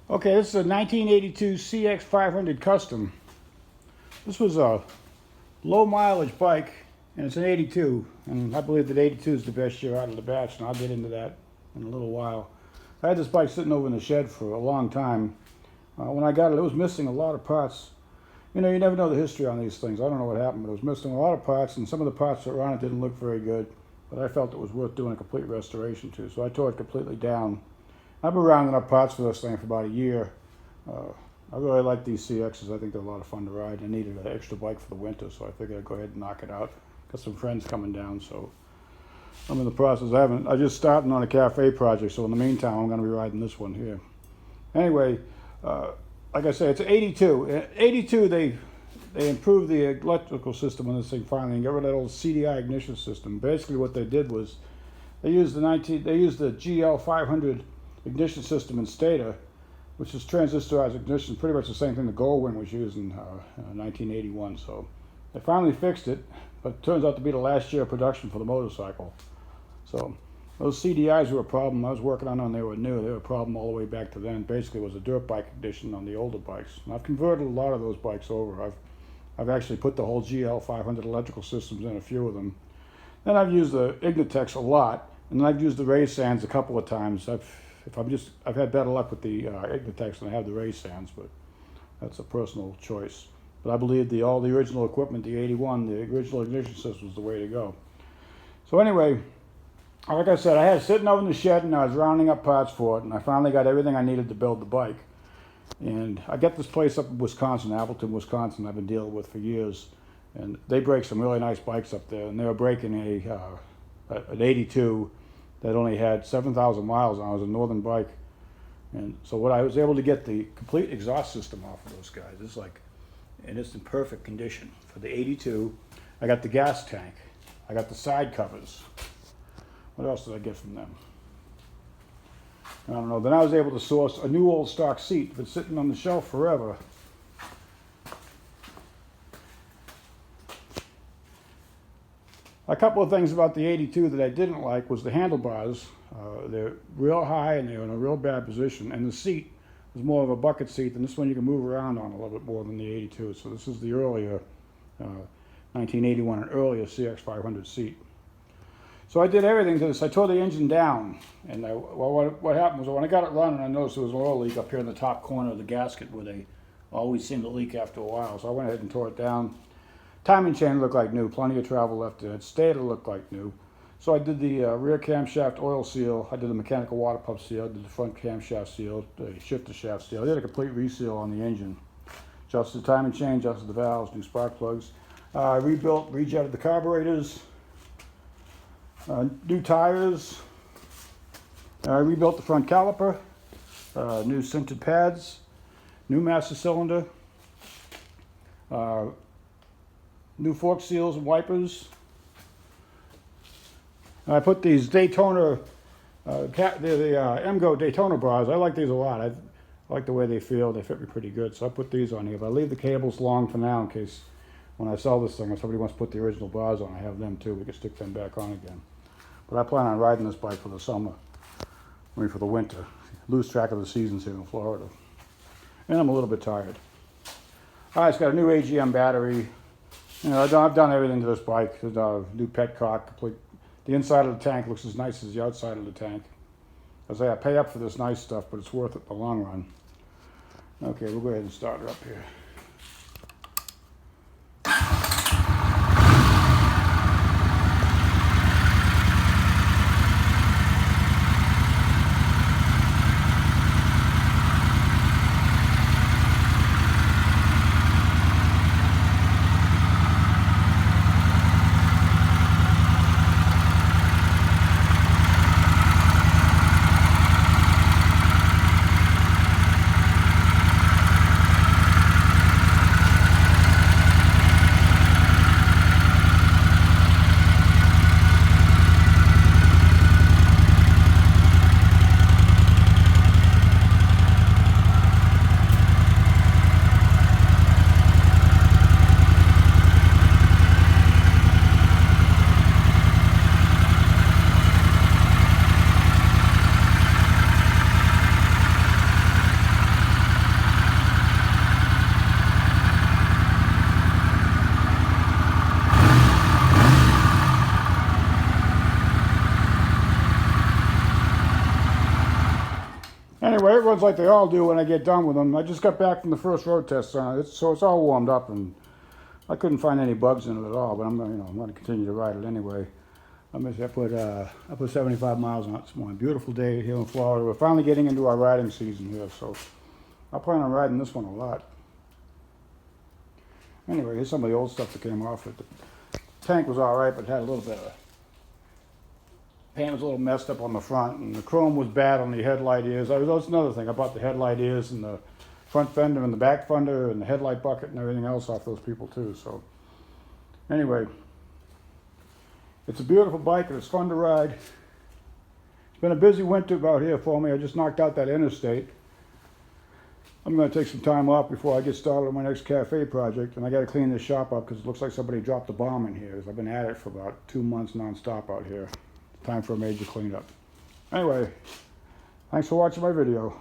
Okay, this is a 1982 CX500 Custom. This was a low mileage bike, and it's an 82, and I believe that 82 is the best year out of the batch, and I'll get into that in a little while. I had this bike sitting over in the shed for a long time. When I got it, it was missing a lot of parts. You know, you never know the history on these things. I don't know what happened, but it was missing a lot of parts, and some of the parts that were on it didn't look very good, but I felt it was worth doing a complete restoration to, so I tore it completely down. I've been rounding up parts for this thing for about a year. I really like these CXs. I think they're a lot of fun to ride. I needed an extra bike for the winter, so I figured I'd go ahead and knock it out. Got some friends coming down, so I'm in the process. I just started on a cafe project, so in the meantime, I'm going to be riding this one here. Anyway, like I say, it's an 82. 82, they improved the electrical system on this thing finally and got rid of that old CDI ignition system. Basically, what they did was they used the GL500 ignition system in stator, which is transistorized ignition, pretty much the same thing the Goldwing was using in 1981. So they finally fixed it, but it turns out to be the last year of production for the motorcycle. So those CDIs were a problem. I was working on them when they were new. They were a problem all the way back to then. Basically, it was a dirt bike ignition on the older bikes. And I've converted a lot of those bikes over. I've actually put the whole GL500 electrical systems in a few of them. Then I've used the Ignitex a lot, and then I've used the Ray Sands a couple of times. I've had better luck with the Ignitex than I have the Ray Sands, but that's a personal choice. But I believe all the original equipment, the 81, the original ignition system was the way to go. So anyway, like I said, I had it sitting over in the shed and I was rounding up parts for it, and I finally got everything I needed to build the bike. And I got this place up in Wisconsin, Appleton, Wisconsin, I've been dealing with for years. And they break some really nice bikes up there, and they were breaking an 82 that only had 7,000 miles on. It was a northern bike. And so what I was able to get the complete exhaust system off of those guys. And it's in perfect condition. For the 82, I got the gas tank. I got the side covers. What else did I get from them? I don't know. Then I was able to source a new old stock seat that's sitting on the shelf forever. A couple of things about the 82 that I didn't like was the handlebars. They're real high and they're in a real bad position. And the seat was more of a bucket seat, and this one you can move around on a little bit more than the 82. So this is the earlier 1981 and earlier CX500 seat. So I did everything to this. I tore the engine down, and what happened was when I got it running, I noticed there was an oil leak up here in the top corner of the gasket where they always seem to leak after a while. So I went ahead and tore it down. Timing chain looked like new, plenty of travel left in it. Stator looked like new. So I did the rear camshaft oil seal. I did the mechanical water pump seal. I did the front camshaft seal, the shifter shaft seal. I did a complete reseal on the engine. Adjusted the timing chain, adjusted the valves, new spark plugs. I rejetted the carburetors, new tires. I rebuilt the front caliper, new sintered pads, new master cylinder, new fork seals and wipers. I put these Daytona, the MGO Daytona bras. I like these a lot. I like the way they feel. They fit me pretty good. So I put these on here. But I leave the cables long for now in case when I sell this thing, if somebody wants to put the original bras on, I have them too. We can stick them back on again. But I plan on riding this bike for the summer. For the winter. Lose track of the seasons here in Florida. And I'm a little bit tired. All right, it's got a new AGM battery. You know, I've done everything to this bike. There's a new petcock, complete. The inside of the tank looks as nice as the outside of the tank. As I pay up for this nice stuff, but it's worth it in the long run. Okay, we'll go ahead and start her up here. Anyway, it runs like they all do when I get done with them. I just got back from the first road test on it, so it's all warmed up, and I couldn't find any bugs in it at all. But I'm going to continue to ride it anyway. I put 75 miles on it this morning. Beautiful day here in Florida. We're finally getting into our riding season here, so I plan on riding this one a lot. Anyway, here's some of the old stuff that came off it. The tank was all right, but had a little bit of paint was a little messed up on the front, and the chrome was bad on the headlight ears. That's another thing. I bought the headlight ears and the front fender and the back fender and the headlight bucket and everything else off those people too. So anyway, it's a beautiful bike and it's fun to ride. It's been a busy winter out here for me. I just knocked out that interstate. I'm going to take some time off before I get started on my next cafe project, and I got to clean this shop up because it looks like somebody dropped a bomb in here. I've been at it for about 2 months non-stop out here. Time for a major cleanup. Anyway, thanks for watching my video.